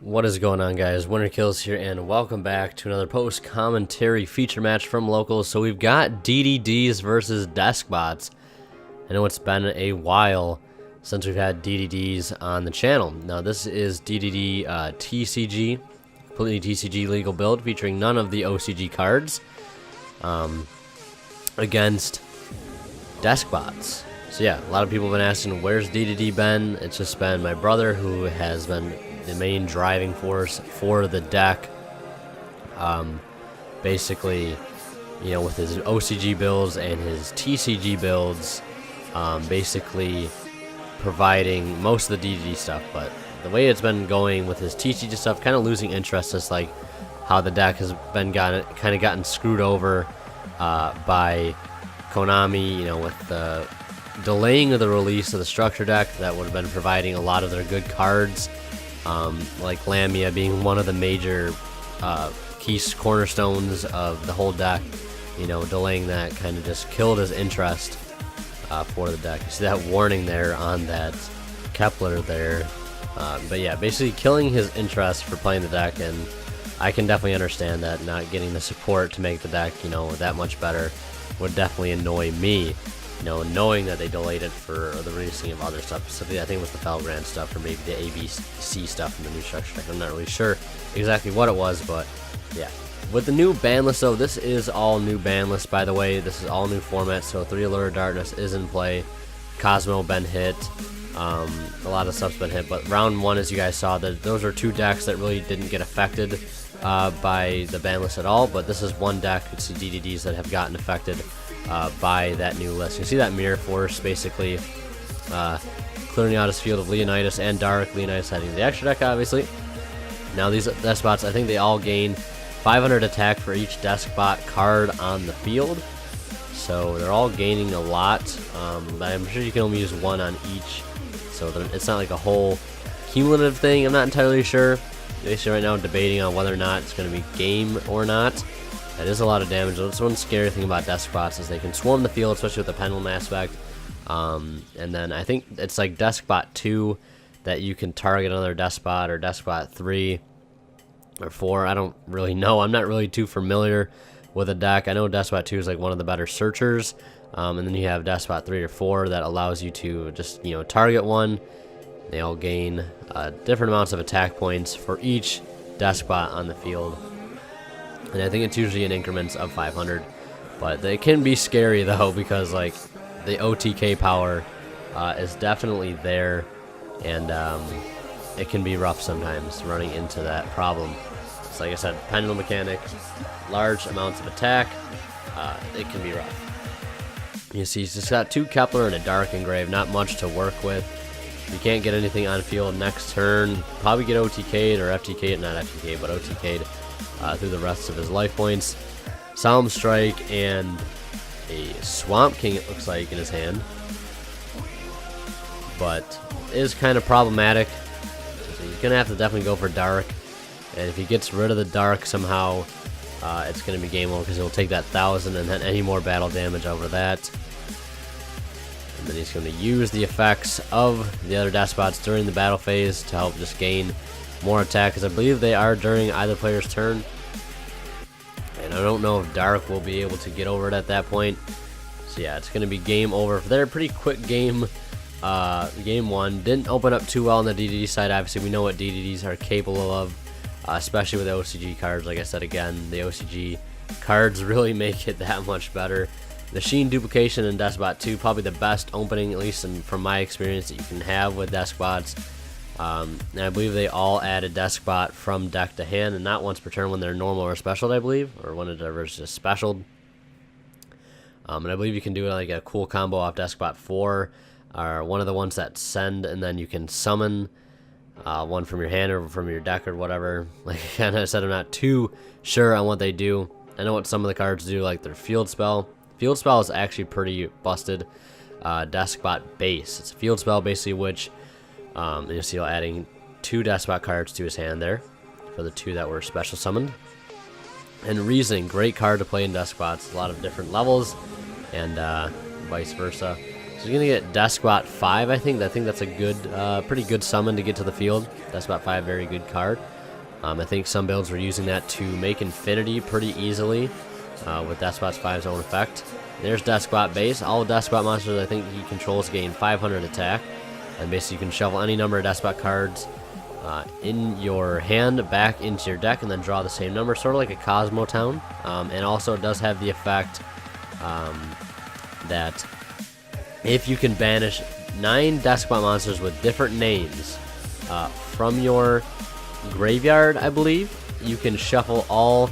What is going on, guys? Winter Kills here, and welcome back to another post-commentary feature match from locals. So we've got DDDs versus Deskbots. I know it's been a while since we've had DDDs on the channel. Now this is DDD TCG, completely TCG legal build, featuring none of the OCG cards, against Deskbots. So yeah, a lot of people have been asking, where's DDD been? It's just been my brother who has been the main driving force for the deck. Basically, you know, with his OCG builds and his TCG builds, basically providing most of the DDD stuff. But the way it's been going with his TCG stuff, kind of losing interest, is like how the deck has been gotten screwed over by Konami, you know, with the delaying of the release of the structure deck that would have been providing a lot of their good cards, like Lamia being one of the major key cornerstones of the whole deck. You know, delaying that kind of just killed his interest for the deck. You see that warning there on that Kepler there, but yeah, basically killing his interest for playing the deck, and I can definitely understand that. Not getting the support to make the deck, you know, that much better would definitely annoy me. You know, knowing that they delayed it for the releasing of other stuff. Specifically, I think it was the Felgrand stuff, or maybe the ABC stuff in the new structure deck. I'm not really sure exactly what it was, but yeah. With the new ban list, though, this is all new ban list, by the way. This is all new format, so 3 Allure of Darkness is in play. Cosmo been hit. A lot of stuff's been hit, but round 1, as you guys saw, those are 2 decks that really didn't get affected by the ban list at all, but this is one deck. You see DDDs that have gotten affected by that new list. You see that Mirror Force basically clearing out his field of Leonidas and Dark. Leonidas heading the extra deck, obviously. Now these Deskbots, I think they all gain 500 attack for each Deskbot card on the field, so they're all gaining a lot, but I'm sure you can only use 1 on each, so it's not like a whole cumulative thing. I'm not entirely sure. Basically right now I'm debating on whether or not it's going to be game or not. That is a lot of damage. That's one scary thing about Deskbots, is they can swarm the field, especially with the pendulum aspect. And then I think it's like Deskbot 2 that you can target another Deskbot, or Deskbot 3 or 4. I don't really know. I'm not really too familiar with the deck. I know Deskbot 2 is like one of the better searchers. And then you have Deskbot 3 or 4 that allows you to just, you know, target one. They all gain different amounts of attack points for each Deskbot on the field. And I think it's usually in increments of 500, but they can be scary though, because like the OTK power is definitely there, and it can be rough sometimes running into that problem. So like I said, pendulum mechanic, large amounts of attack, it can be rough. You see, he's just got 2 Kepler and a Dark Engrave, not much to work with. You can't get anything on field next turn. Probably get OTK'd or FTK'd, not FTK'd, but OTK'd through the rest of his life points. Solemn Strike and a Swamp King, it looks like, in his hand, but is kind of problematic. So he's gonna have to definitely go for Dark, and if he gets rid of the Dark somehow, it's gonna be game over, because he'll take that 1,000 and then any more battle damage over that. And then he's going to use the effects of the other Deskbots during the battle phase to help just gain more attack, because I believe they are during either player's turn. And I don't know if Dark will be able to get over it at that point. So yeah, it's going to be game over for there. Pretty quick game. Game 1 didn't open up too well on the DDD side. Obviously, we know what DDDs are capable of, especially with the OCG cards. Like I said, again, the OCG cards really make it that much better. The Sheen Duplication in Deskbot 2, probably the best opening, at least from my experience, that you can have with Deskbots. And I believe they all added Deskbot from deck to hand, and not once per turn when they're normal or special, I believe, or when it is just special. And I believe you can do like a cool combo off Deskbot 4, or one of the ones that send, and then you can summon one from your hand or from your deck or whatever. Like I said, I'm not too sure on what they do. I know what some of the cards do, like their Field Spell. Field Spell is actually pretty busted. Deskbot Base. It's a field spell basically, which you see adding 2 Deskbot cards to his hand there for the 2 that were special summoned. And Reasoning, great card to play in Deskbots. A lot of different levels, and vice versa. So He's gonna get Deskbot 5, I think. I think that's a good, pretty good summon to get to the field. Deskbot 5, very good card. I think some builds were using that to make Infinity pretty easily with Deskbot 5's own effect. There's Deskbot base. All Deskbot monsters I think he controls gain 500 attack. And basically you can shuffle any number of Deskbot cards in your hand back into your deck and then draw the same number, sort of like a Cosmo Town. And also it does have the effect that if you can banish 9 Deskbot monsters with different names from your graveyard, I believe, you can shuffle all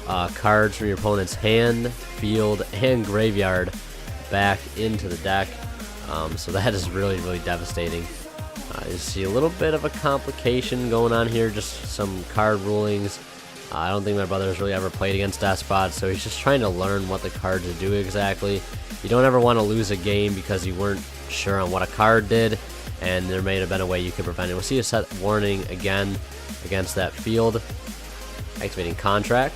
cards from your opponent's hand, field, and graveyard back into the deck. So that is really, really devastating. You see a little bit of a complication going on here, just some card rulings. I don't think my brother's really ever played against Deskbot, so he's just trying to learn what the cards do exactly. You don't ever want to lose a game because you weren't sure on what a card did, and there may have been a way you could prevent it. We'll see a set warning again against that field. Activating Contract.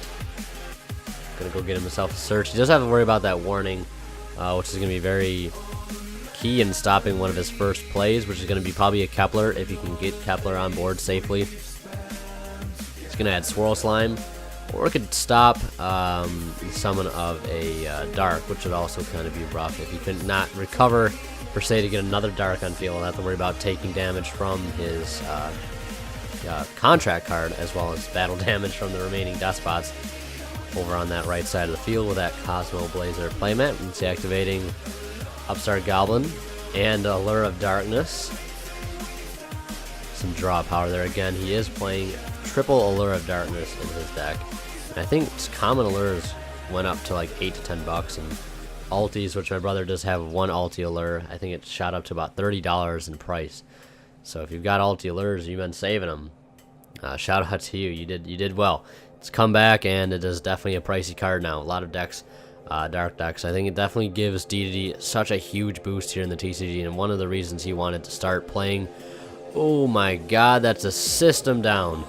Gonna go get himself a search. He does have to worry about that warning, which is gonna be very key in stopping one of his first plays, which is gonna be probably a Kepler if you can get Kepler on board safely. It's gonna add Swirl Slime, or it could stop the summon of a Dark, which would also kind of be rough if he could not recover per se to get another Dark on field. He'll have to worry about taking damage from his Contract card, as well as battle damage from the remaining Despots over on that right side of the field with that Cosmo Blazer playmat. It's activating Upstart Goblin and Allure of Darkness. Some draw power there again. He is playing triple Allure of Darkness in his deck. And I think common allures went up to like $8 to $10, and ultis, which my brother does have one ulti allure, I think it shot up to about $30 in price. So if you've got ulti allures, you've been saving them. Shout out to you. You did well. It's come back, and it is definitely a pricey card now. A lot of decks, dark decks. I think it definitely gives DDD such a huge boost here in the TCG, and one of the reasons he wanted to start playing. Oh my God, that's a system down.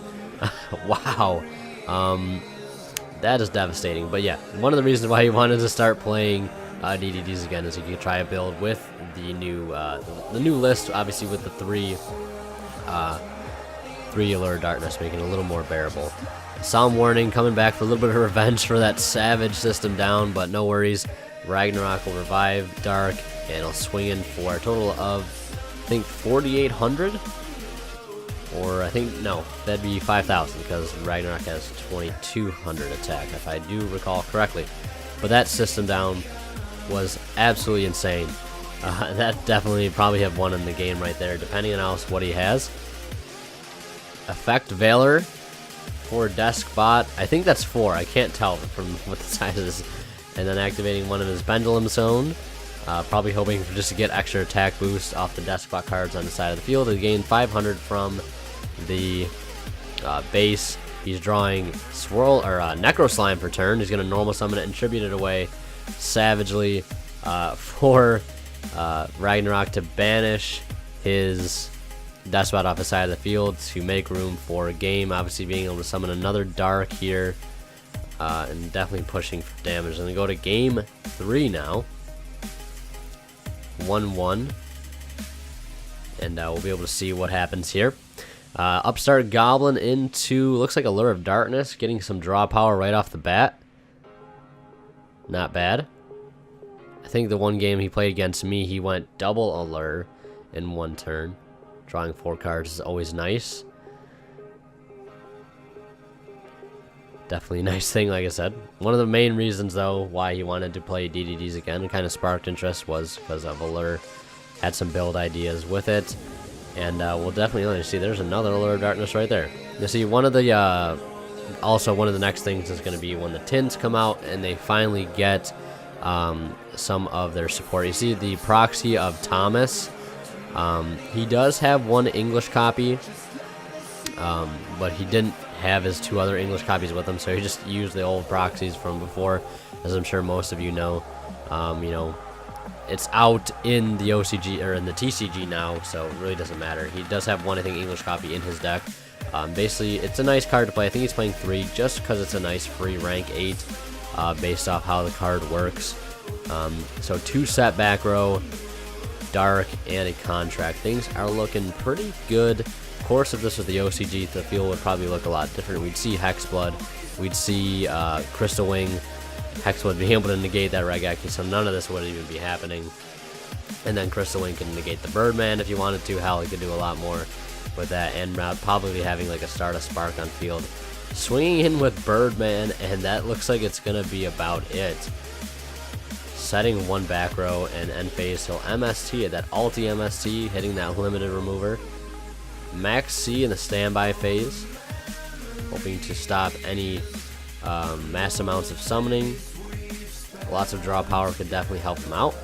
Wow. That is devastating. But yeah, one of the reasons why he wanted to start playing DDDs again is he could try a build with the new list, obviously with the three Allure Darkness, making it a little more bearable. Solemn Warning coming back for a little bit of revenge for that Savage system down, but no worries. Ragnarok will revive Dark, and he'll swing in for a total of, I think, 4,800? Or I think, no, that'd be 5,000, because Ragnarok has 2,200 attack, if I do recall correctly. But that system down was absolutely insane. That definitely probably have won in the game right there, depending on else what he has. Effect Valor for Deskbot. I think that's 4. I can't tell from what the size is. And then activating one of his Pendulum Zone. Probably hoping for just to get extra attack boost off the Deskbot cards on the side of the field to gain 500 from the base. He's drawing Swirl or Necro Slime for turn. He's going to normal summon it and tribute it away savagely for Ragnarok to banish his Deskbot off the side of the field to make room for a game. Obviously being able to summon another Dark here and definitely pushing for damage. And we go to game 3 now. 1-1. And we'll be able to see what happens here. Upstart Goblin into, looks like Allure of Darkness, getting some draw power right off the bat. Not bad. I think the one game he played against me, he went double Allure in one turn. Drawing 4 cards is always nice. Definitely a nice thing, like I said. One of the main reasons, though, why he wanted to play DDDs again and kind of sparked interest was because of Allure. Had some build ideas with it. And we'll definitely see there's another Allure of Darkness right there. You see, one of the also one of the next things is going to be when the tints come out and they finally get some of their support. You see the proxy of Thomas. He does have one English copy, but he didn't have his 2 other English copies with him, so he just used the old proxies from before, as I'm sure most of you know. You know, it's out in the OCG or in the TCG now, so it really doesn't matter. He does have one, I think, English copy in his deck. Basically, it's a nice card to play. I think he's playing 3 just because it's a nice free rank 8 based off how the card works. So 2 set back row, Dark, and a Contract. Things are looking pretty good. Of course, if this was the OCG, the field would probably look a lot different. We'd see Hexblood, we'd see Crystal Wing. Hex would be able to negate that Regeki, so none of this would even be happening. And then Crystal Wing can negate the Birdman if you wanted to. Hell, he could do a lot more with that, and probably having like a Stardust Spark on field. Swinging in with Birdman, and that looks like it's going to be about it. Setting one back row and end phase, he'll MST at that ulti MST, hitting that limited remover. Max C in the standby phase, hoping to stop any mass amounts of summoning. Lots of draw power could definitely help him out.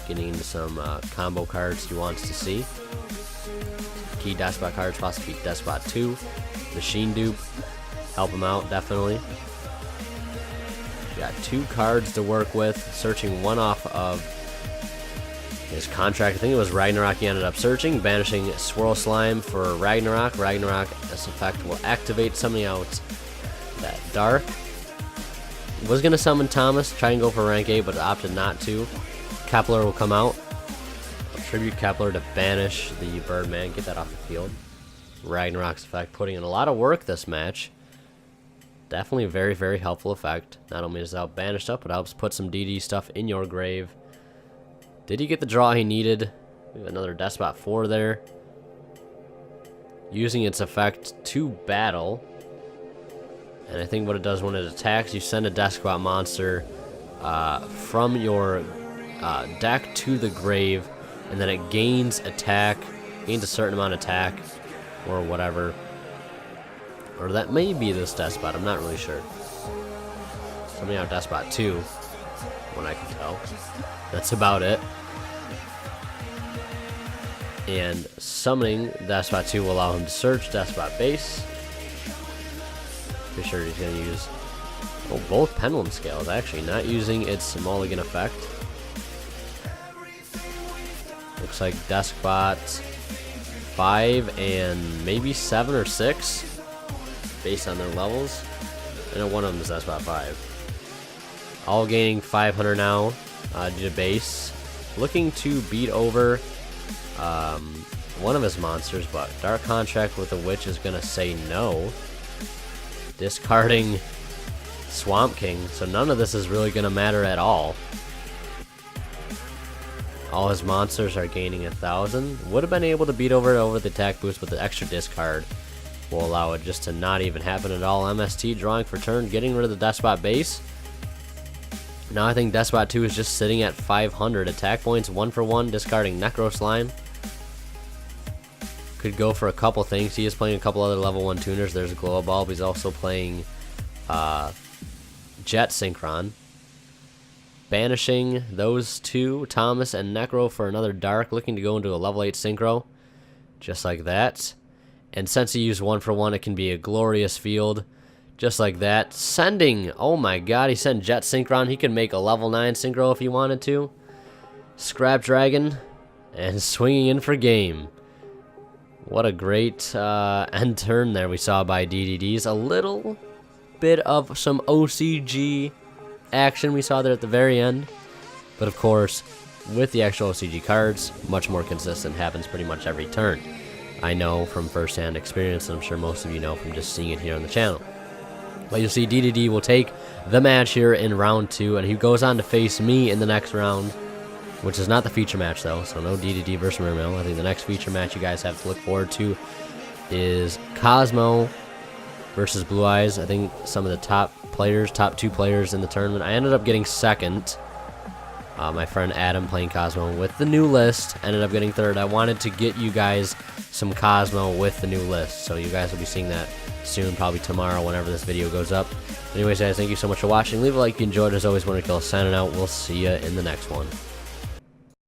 Getting into some combo cards he wants to see. Key Deskbot cards, possibly Deskbot 2. Machine Dupe, help him out definitely. Got 2 cards to work with, searching one off of his Contract. I think it was Ragnarok he ended up searching, banishing Swirl Slime for Ragnarok. Ragnarok, this effect will activate something out that Dark. Was going to summon Thomas, try and go for rank 8, but opted not to. Kepler will come out. Tribute Kepler to banish the Birdman, get that off the field. Ragnarok's effect putting in a lot of work this match. Definitely a very, very helpful effect. Not only does it help banish stuff, but helps put some DD stuff in your grave. Did he get the draw he needed? We have another Deskbot 4 there. Using its effect to battle. And I think what it does when it attacks, you send a Deskbot monster from your deck to the grave, and then it gains attack, gains a certain amount of attack, or whatever. Or that may be this Deskbot, I'm not really sure. Something out Deskbot 2, when I can tell. That's about it. And summoning Deskbot 2 will allow him to search Deskbot base. Pretty sure he's going to use both Pendulum Scales, actually, not using its mulligan effect. Looks like Deskbot 5 and maybe 7 or 6, based on their levels. I know one of them is Deskbot 5. All gaining 500 now due to base. Looking to beat over one of his monsters, but Dark Contract with the Witch is going to say no. Discarding Swamp King, so none of this is really going to matter at all. All his monsters are gaining 1,000. Would have been able to beat over the attack boost, but the extra discard will allow it just to not even happen at all. MST drawing for turn, getting rid of the Deskbot base. Now I think Deskbot 2 is just sitting at 500 attack points, 1 for 1, discarding Necro Slime. Could go for a couple things. He is playing a couple other level 1 tuners. There's a Glow Bulb. He's also playing Jet Synchron. Banishing those 2, Thomas and Necro, for another Dark, looking to go into a level 8 Synchro. Just like that. And since he used 1 for 1, it can be a glorious field. Just like that. Sending, oh my god, he sent Jet Synchron. He can make a level 9 Synchro if he wanted to. Scrap Dragon. And swinging in for game. What a great end turn there we saw by DDDs. A little bit of some OCG action we saw there at the very end. But of course, with the actual OCG cards, much more consistent, happens pretty much every turn. I know from first-hand experience, and I'm sure most of you know from just seeing it here on the channel. But you'll see DDD will take the match here in round 2, and he goes on to face me in the next round, which is not the feature match though, so no DDD versus Mermail. I think the next feature match you guys have to look forward to is Cosmo versus Blue Eyes. I think some of the top 2 players in the tournament. I ended up getting second. My friend Adam playing Cosmo with the new list ended up getting third. I wanted to get you guys some Cosmo with the new list, so you guys will be seeing that soon, probably tomorrow whenever this video goes up. Anyways guys, thank you so much for watching. Leave a like if you enjoyed. As always, WinnerKill signing out. We'll see you in the next one.